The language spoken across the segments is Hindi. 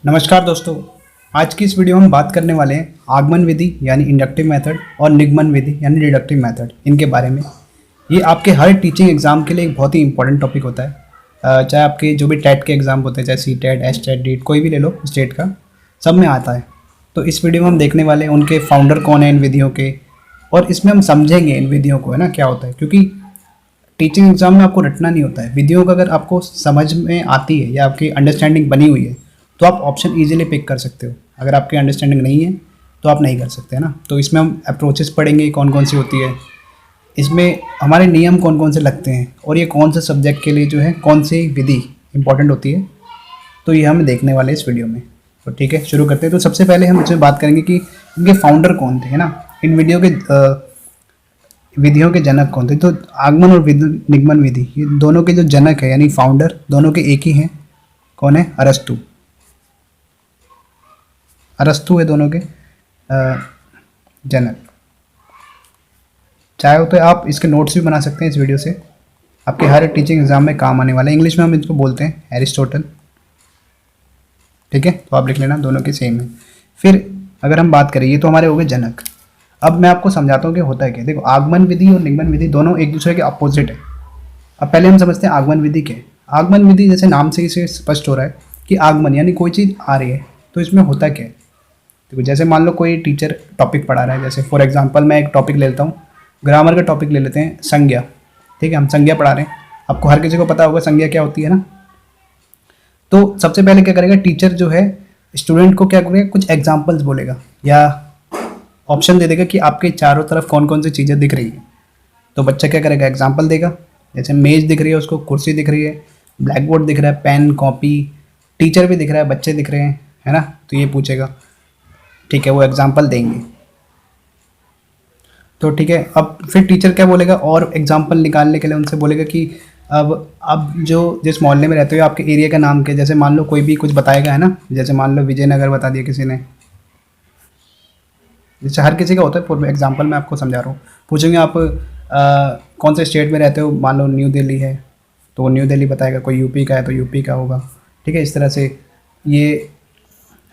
नमस्कार दोस्तों। आज की इस वीडियो में हम बात करने वाले हैं आगमन विधि यानी इंडक्टिव मेथड और निगमन विधि यानी डिडक्टिव मेथड, इनके बारे में। ये आपके हर टीचिंग एग्जाम के लिए एक बहुत ही इंपॉर्टेंट टॉपिक होता है। चाहे आपके जो भी टेट के एग्जाम होते हैं, चाहे सी टेट, एस टेट, डीट, कोई भी ले लो स्टेट का, सब में आता है। तो इस वीडियो में हम देखने वाले हैं उनके फाउंडर कौन है इन विधियों के, और इसमें हम समझेंगे इन विधियों को, है ना, क्या होता है। क्योंकि टीचिंग एग्जाम में आपको रटना नहीं होता है, विधियों का अगर आपको समझ में आती है या आपकी अंडरस्टैंडिंग बनी हुई है तो आप ऑप्शन इजीली पिक कर सकते हो। अगर आपकी अंडरस्टैंडिंग नहीं है तो आप नहीं कर सकते, है ना। तो इसमें हम अप्रोचेस पढ़ेंगे कौन कौन सी होती है, इसमें हमारे नियम कौन कौन से लगते हैं, और ये कौन से सब्जेक्ट के लिए जो है कौन सी विधि इंपॉर्टेंट होती है। तो ये हम देखने वाले हैं इस वीडियो में। तो ठीक है, शुरू करते हैं। तो सबसे पहले हम इसमें बात करेंगे कि इनके फाउंडर कौन थे, है ना। इन वीडियो के विधियों के जनक कौन थे। तो आगमन और निगमन विधि, ये दोनों के जो जनक है यानी फाउंडर, दोनों के एक ही हैं। कौन है? अरस्तु। अरस्तु है दोनों के जनक। चाहे हो तो आप इसके नोट्स भी बना सकते हैं इस वीडियो से, आपके हर टीचिंग एग्जाम में काम आने वाला है। इंग्लिश में हम इसको बोलते हैं एरिस्टोटल, ठीक है। तो आप लिख लेना, दोनों के सेम है। फिर अगर हम बात करें, ये तो हमारे हो गए जनक। अब मैं आपको समझाता हूँ कि होता है क्या। देखो, आगमन विधि और निगमन विधि दोनों एक दूसरे के अपोजिट है। अब पहले हम समझते हैं आगमन विधि क्या है। आगमन विधि जैसे नाम से इसे स्पष्ट हो रहा है कि आगमन यानी कोई चीज़ आ रही है। तो इसमें होता क्या है, देखो, जैसे मान लो कोई टीचर टॉपिक पढ़ा रहा है, जैसे फॉर एग्जांपल मैं एक टॉपिक ले लेता हूँ, ग्रामर का टॉपिक ले लेते हैं, संज्ञा। ठीक है, हम संज्ञा पढ़ा रहे हैं। आपको हर किसी को पता होगा संज्ञा क्या होती है ना। तो सबसे पहले क्या करेगा टीचर जो है, स्टूडेंट को क्या करेगा, कुछ एग्जाम्पल्स बोलेगा या ऑप्शन दे देगा कि आपके चारों तरफ कौन कौन सी चीज़ें दिख रही है। तो बच्चा क्या करेगा, एग्जाम्पल देगा। जैसे मेज दिख रही है उसको, कुर्सी दिख रही है, ब्लैक बोर्ड दिख रहा है, पेन, कॉपी, टीचर भी दिख रहा है, बच्चे दिख रहे हैं, है ना। तो ये पूछेगा, ठीक है, वो एग्जाम्पल देंगे। तो ठीक है, अब फिर टीचर क्या बोलेगा, और एग्जाम्पल निकालने के लिए उनसे बोलेगा कि अब जो जिस मोहल्ले में रहते हो आपके एरिया का नाम क्या है। जैसे मान लो कोई भी कुछ बताएगा, है ना। जैसे मान लो विजयनगर बता दिया किसी ने, जैसे हर किसी का होता है। फॉर एग्जाम्पल मैं आपको समझा रहा हूँ। पूछेंगे आप कौन से स्टेट में रहते हो, मान लो न्यू दिल्ली है तो वो न्यू दिल्ली बताएगा। कोई यूपी का है तो यूपी का होगा, ठीक है। इस तरह से ये,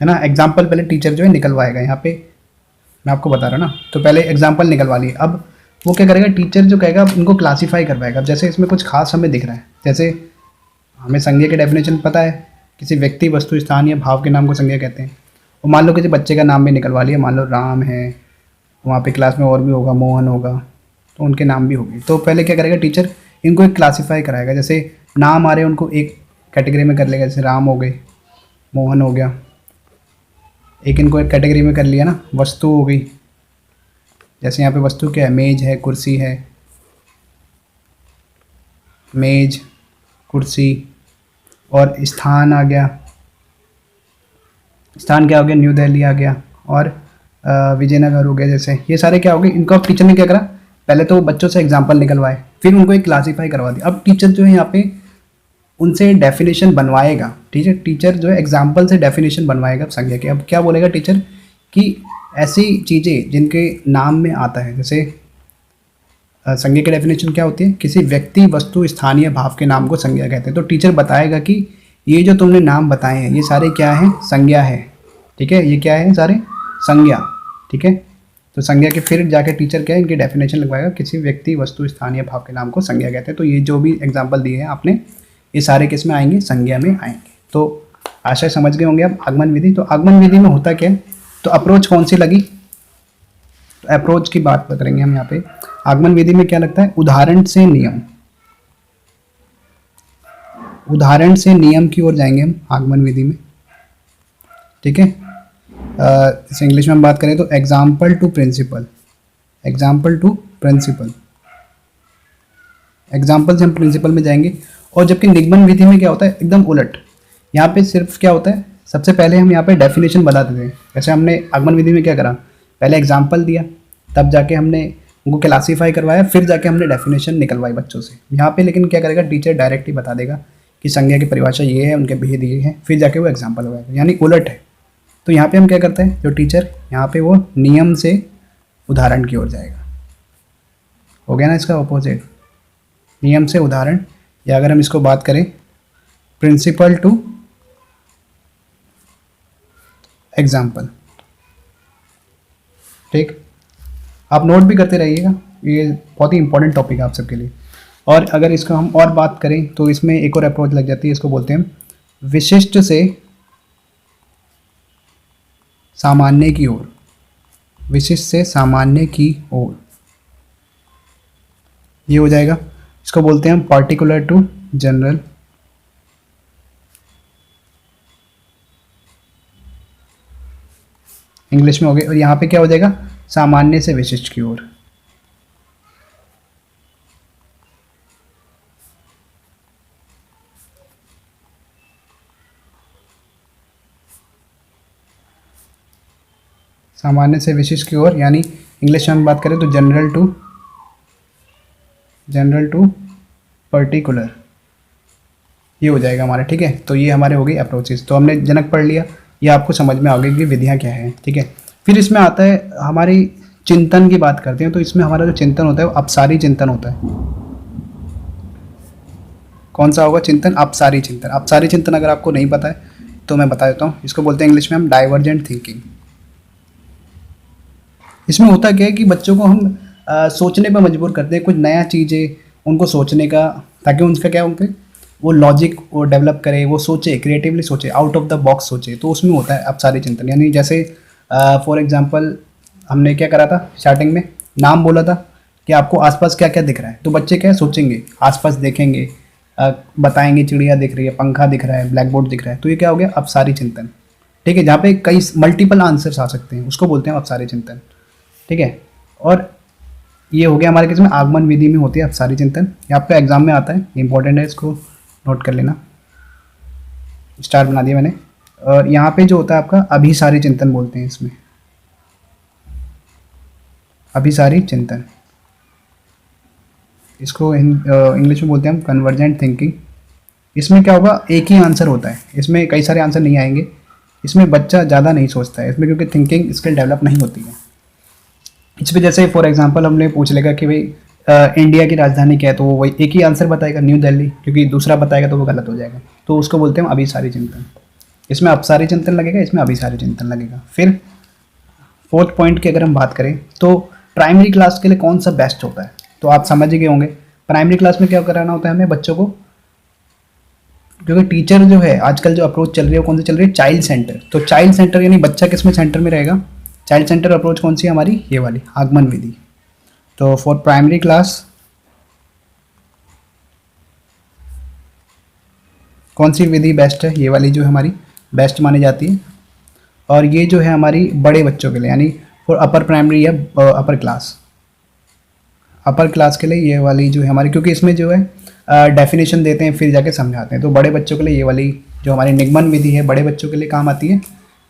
है ना, एग्जाम्पल पहले टीचर जो है निकलवाएगा। यहाँ पे मैं आपको बता रहा हूँ ना, तो पहले एग्जाम्पल निकलवा लिए। अब वो क्या करेगा, टीचर जो कहेगा इनको क्लासीफाई करवाएगा। अब जैसे इसमें कुछ खास हमें दिख रहा है, जैसे हमें संज्ञा की डेफिनेशन पता है, किसी व्यक्ति, वस्तु, स्थान या भाव के नाम को संज्ञा कहते हैं। और मान लो किसी बच्चे का नाम भी निकलवा लिया, मान लो राम है, वहाँ पे क्लास में और भी होगा, मोहन होगा, तो उनके नाम भी होंगे। तो पहले क्या करेगा टीचर, इनको एक क्लासीफाई कराएगा। जैसे नाम आ रहे हैं उनको एक कैटेगरी में कर लेगा, जैसे राम हो गए, मोहन हो गया, एक इनको एक कैटेगरी में कर लिया ना। वस्तु हो गई, जैसे यहाँ पे वस्तु क्या है, मेज है, कुर्सी है, मेज, कुर्सी। और स्थान आ गया, स्थान क्या हो गया, न्यू दिल्ली आ गया। और विजयनगर हो गया। जैसे ये सारे क्या हो गए, इनको अब टीचर ने क्या करा, पहले तो बच्चों से एग्जाम्पल निकलवाए, फिर उनको एक क्लासीफाई करवा दिया। अब टीचर जो है यहाँ पे उनसे डेफिनेशन बनवाएगा। ठीक है, टीचर जो है एग्जाम्पल से डेफिनेशन बनवाएगा संज्ञा के। अब क्या बोलेगा टीचर कि ऐसी चीज़ें जिनके नाम में आता है, जैसे संज्ञा की डेफिनेशन क्या होती है, किसी व्यक्ति, वस्तु, स्थानीय भाव के नाम को संज्ञा कहते हैं। तो टीचर बताएगा कि ये जो तुमने नाम बताए हैं ये सारे क्या हैं, संज्ञा है। ठीक है, ये क्या है, सारे संज्ञा। ठीक है, तो संज्ञा के फिर जाके टीचर क्या है, इनकी डेफिनेशन लगवाएगा, किसी व्यक्ति, वस्तु, स्थानीय भाव के नाम को संज्ञा कहते हैं। तो ये जो भी एग्जाम्पल दिए हैं आपने, ये सारे किस में आएंगे, संज्ञा में आएंगे। तो आशा समझ गए होंगे आप आगमन विधि। तो आगमन विधि में होता क्या है, तो अप्रोच कौन सी लगी, तो अप्रोच की बात करेंगे हम यहाँ पे। आगमन विधि में क्या लगता है, उदाहरण से नियम, उदाहरण से नियम की ओर जाएंगे हम आगमन विधि में। ठीक है, जैसे इंग्लिश में हम बात करें तो example to principle, example to principle, example से हम प्रिंसिपल में जाएंगे। और जबकि निगमन विधि में क्या होता है, एकदम उलट। यहाँ पे सिर्फ क्या होता है, सबसे पहले हम यहाँ पे डेफिनेशन बता देते हैं। जैसे हमने आगमन विधि में क्या करा, पहले एग्जाम्पल दिया, तब जाके हमने उनको क्लासीफाई करवाया, फिर जाके हमने डेफिनेशन निकलवाई बच्चों से। यहाँ पे लेकिन क्या करेगा टीचर, डायरेक्ट ही बता देगा कि संज्ञा की परिभाषा ये है, उनके भेद ये हैं, फिर जाके वो एग्जाम्पल लगाएगा, यानी उलट है। तो यहाँ पे हम क्या करते हैं, जो टीचर यहाँ पे वो नियम से उदाहरण की ओर जाएगा। हो गया ना इसका ऑपोजिट, नियम से उदाहरण। या अगर हम इसको बात करें, प्रिंसिपल टू एग्जाम्पल। ठीक, आप नोट भी करते रहिएगा, ये बहुत ही इंपॉर्टेंट टॉपिक है आप सबके लिए। और अगर इसका हम और बात करें तो इसमें एक और अप्रोच लग जाती है, इसको बोलते हैं विशिष्ट से सामान्य की ओर। विशिष्ट से सामान्य की ओर, ये हो जाएगा। इसको बोलते हैं हम पार्टिकुलर टू जनरल। इंग्लिश में हो गया। और यहाँ पे क्या हो जाएगा, सामान्य से विशिष्ट की ओर। सामान्य से विशिष्ट की ओर, यानी इंग्लिश में हम बात करें तो जनरल टू पर्टिकुलर, ये हो जाएगा हमारा। ठीक है, तो ये हमारे हो गई अप्रोचेस। तो हमने जनक पढ़ लिया, ये आपको समझ में आ गई कि विधियाँ क्या है। ठीक है, फिर इसमें आता है हमारी चिंतन की बात करते हैं। तो इसमें हमारा जो चिंतन होता है वो अपसारी चिंतन होता है। कौन सा होगा चिंतन? अपसारी चिंतन। अपसारी चिंतन अगर आपको नहीं पता है तो मैं बता देता हूँ। इसको बोलते हैं इंग्लिश में हम डाइवर्जेंट थिंकिंग। इसमें होता क्या है कि बच्चों को हम सोचने पर मजबूर करते हैं, कुछ नया चीज़ें उनको सोचने का, ताकि उनका क्या, उनके वो लॉजिक वो डेवलप करे, वो सोचे, क्रिएटिवली सोचे, आउट ऑफ द बॉक्स सोचे। तो उसमें होता है अपसारी चिंतन। यानी जैसे फॉर एग्जांपल हमने क्या करा था, स्टार्टिंग में नाम बोला था कि आपको आसपास क्या क्या दिख रहा है। तो बच्चे क्या सोचेंगे, आसपास देखेंगे, बताएंगे चिड़िया दिख रही है, पंखा दिख रहा है, ब्लैक बोर्ड दिख रहा है। तो ये क्या हो गया, अपसारी चिंतन। ठीक है, जहाँ पे कई मल्टीपल आंसर्स आ सकते हैं, उसको बोलते हैं अपसारी चिंतन। ठीक है, और ये हो गया हमारे किस में, आगमन विधि में होती है अपसारी चिंतन। ये आपका एग्जाम में आता है, इंपॉर्टेंट है, इसको नोट कर लेना। स्टार बना दिया मैंने। और यहाँ पे जो होता है आपका अभिसारी चिंतन बोलते हैं इसमें, अभिसारी चिंतन। इसको इंग्लिश में बोलते हैं हम कन्वर्जेंट थिंकिंग। इसमें क्या होगा, एक ही आंसर होता है, इसमें कई सारे आंसर नहीं आएंगे। इसमें बच्चा ज़्यादा नहीं सोचता है इसमें, क्योंकि थिंकिंग स्किल डेवलप नहीं होती है। इसमें जैसे फॉर एग्जांपल हमने पूछ लेगा कि भाई इंडिया की राजधानी क्या है, तो वो वही एक ही आंसर बताएगा, न्यू दिल्ली, क्योंकि दूसरा बताएगा तो वो गलत हो जाएगा। तो उसको बोलते हैं अभिसारी चिंतन। इसमें अपसारी चिंतन लगेगा, इसमें अभिसारी चिंतन लगेगा। फिर फोर्थ पॉइंट की अगर हम बात करें तो प्राइमरी क्लास के लिए कौन सा बेस्ट होता है, तो आप समझ ही गए होंगे। प्राइमरी क्लास में क्या कराना होता है हमें बच्चों को, क्योंकि टीचर जो है आजकल जो अप्रोच चल रही है वो कौन सी चल रही है, चाइल्ड सेंटर। तो चाइल्ड सेंटर यानी बच्चा किस में सेंटर में रहेगा, चाइल्ड सेंटर अप्रोच कौन सी है हमारी, ये वाली आगमन विधि। तो फॉर प्राइमरी क्लास कौन सी विधि बेस्ट है, ये वाली जो है हमारी बेस्ट मानी जाती है। और ये जो है हमारी बड़े बच्चों के लिए, यानी फॉर अपर प्राइमरी या अपर क्लास के लिए ये वाली जो है हमारी, क्योंकि इसमें जो है डेफिनेशन देते हैं फिर जाके समझाते हैं। तो बड़े बच्चों के लिए ये वाली जो हमारी निगमन विधि है बड़े बच्चों के लिए काम आती है,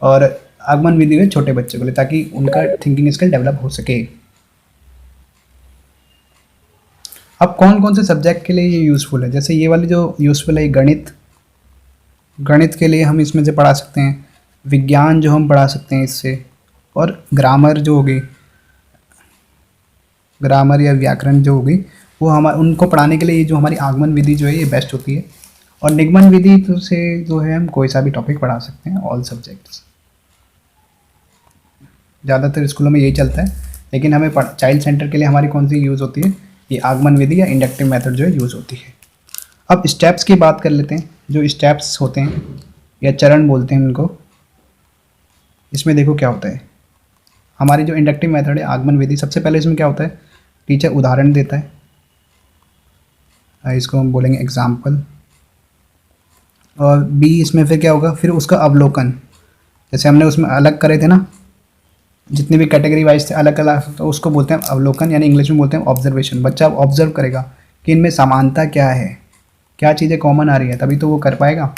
और आगमन विधि है छोटे बच्चों के लिए, ताकि उनका थिंकिंग स्किल डेवलप हो सके। अब कौन कौन से सब्जेक्ट के लिए ये यूज़फुल है, जैसे ये वाली जो यूज़फुल है गणित के लिए हम इसमें से पढ़ा सकते हैं, विज्ञान जो हम पढ़ा सकते हैं इससे, और ग्रामर जो होगी, ग्रामर या व्याकरण जो होगी वो हम उनको पढ़ाने के लिए ये जो हमारी आगमन विधि जो है ये बेस्ट होती है। और निगमन विधि तो से जो है हम कोई सा भी टॉपिक पढ़ा सकते हैं, ऑल सब्जेक्ट्स। ज़्यादातर स्कूलों में यही चलता है, लेकिन हमें चाइल्ड सेंटर के लिए हमारी कौन सी यूज़ होती है, ये आगमन विधि या इंडक्टिव मेथड जो है यूज़ होती है। अब स्टेप्स की बात कर लेते हैं। जो स्टेप्स होते हैं या चरण बोलते हैं उनको, इसमें देखो क्या होता है, हमारी जो इंडक्टिव मेथड है आगमन विधि, सबसे पहले इसमें क्या होता है, टीचर उदाहरण देता है, इसको हम बोलेंगे एग्जाम्पल। और बी इसमें फिर क्या होगा, फिर उसका अवलोकन। जैसे हमने उसमें अलग करे थे ना, जितने भी कैटेगरी वाइज थे अलग अलग, तो उसको बोलते हैं अवलोकन, यानी इंग्लिश में बोलते हैं ऑब्जर्वेशन। बच्चा ऑब्जर्व करेगा कि इनमें समानता क्या है, क्या चीज़ें कॉमन आ रही है, तभी तो वो कर पाएगा,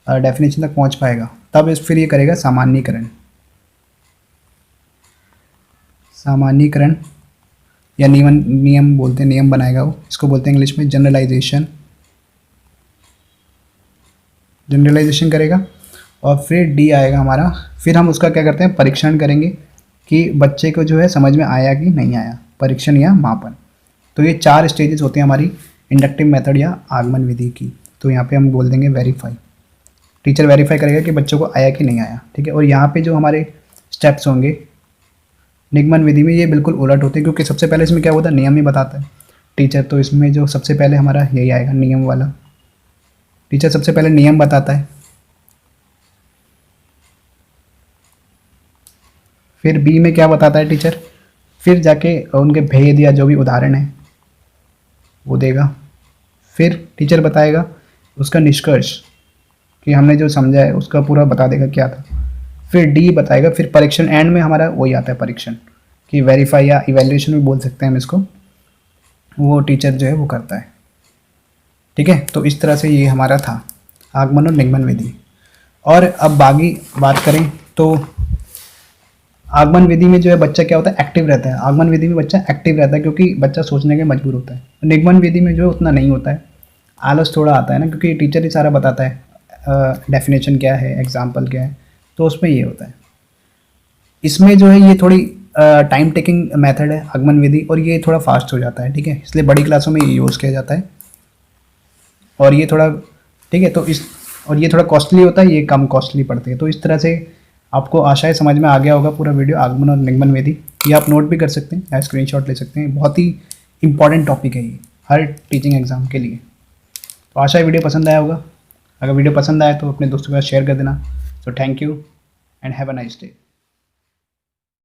डेफिनेशन तक पहुंच पाएगा। तब फिर ये करेगा सामान्यीकरण, या नियम बोलते हैं, नियम बनाएगा वो, इसको बोलते हैं इंग्लिश में जनरलाइजेशन करेगा। और फिर डी आएगा हमारा, फिर हम उसका क्या करते हैं, परीक्षण करेंगे कि बच्चे को जो है समझ में आया कि नहीं आया, परीक्षण या मापन। तो ये 4 स्टेजेस होती हैं हमारी इंडक्टिव मेथड या आगमन विधि की। तो यहाँ पे हम बोल देंगे वेरीफाई। टीचर वेरीफाई करेगा कि बच्चों को आया कि नहीं आया, ठीक है। और यहाँ पे जो हमारे स्टेप्स होंगे निगमन विधि में ये बिल्कुल उलट होते हैं, क्योंकि सबसे पहले इसमें क्या होता है, नियम ही बताता है टीचर। तो इसमें जो सबसे पहले हमारा यही आएगा नियम वाला, टीचर सबसे पहले नियम बताता है, फिर बी में क्या बताता है टीचर, फिर जाके उनके भेद या जो भी उदाहरण है वो देगा, फिर टीचर बताएगा उसका निष्कर्ष कि हमने जो समझा है उसका पूरा बता देगा क्या था, फिर डी बताएगा, फिर परीक्षण एंड में हमारा वही आता है परीक्षण कि वेरीफाई या इवैल्यूएशन भी बोल सकते हैं हम इसको, वो टीचर जो है वो करता है, ठीक है। तो इस तरह से ये हमारा था आगमन और निगमन विधि। और अब बाकी बात करें तो आगमन विधि में जो है बच्चा क्या होता है, एक्टिव रहता है। आगमन विधि में बच्चा एक्टिव रहता है क्योंकि बच्चा सोचने के मजबूर होता है। निगमन विधि में जो है उतना नहीं होता है, आलस थोड़ा आता है ना, क्योंकि टीचर ही सारा बताता है, डेफिनेशन क्या है, एग्जाम्पल क्या है, तो उसमें ये होता है। इसमें जो है ये थोड़ी टाइम टेकिंग मेथड है आगमन विधि, और ये थोड़ा फास्ट हो जाता है, ठीक है, इसलिए बड़ी क्लासों में ये यूज़ किया जाता है। और ये थोड़ा ठीक है, तो और ये थोड़ा कॉस्टली होता है, ये कम कॉस्टली पड़ती है। तो इस तरह से आपको आशा है समझ में आ गया होगा पूरा वीडियो आगमन और निगमन विधि। ये आप नोट भी कर सकते हैं या स्क्रीनशॉट ले सकते हैं, बहुत ही इंपॉर्टेंट टॉपिक है ये हर टीचिंग एग्जाम के लिए। तो आशा है वीडियो पसंद आया होगा। अगर वीडियो पसंद आए तो अपने दोस्तों के साथ शेयर कर देना। So thank you and have a nice day.